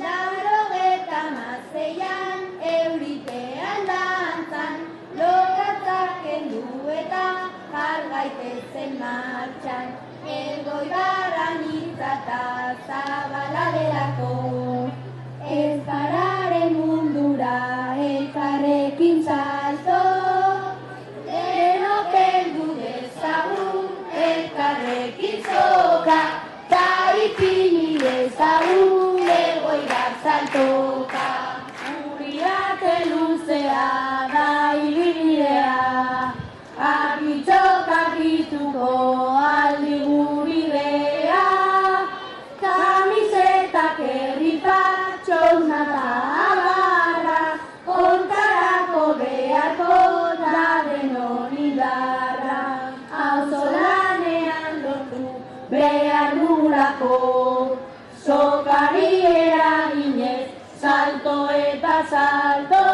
Laurogeita euripean dantzan, lokatzak kendu eta jar gaitezen martxan. Elgoibarran itzata zabala delako, ez gararen mundura elkarrekin salto. Denok heldu dezagun elkarrekin soka, ta ipini dezagun Elgoibar saltoka. Uriarte luzea da ibilbidea, argitxok argituko aldigu bidea. Kamisetak herripak txosna eta abarra, kontarako beharko da denon indarra. Auzolanean lortu behar dugulako, sokari eraginez, salto eta salto.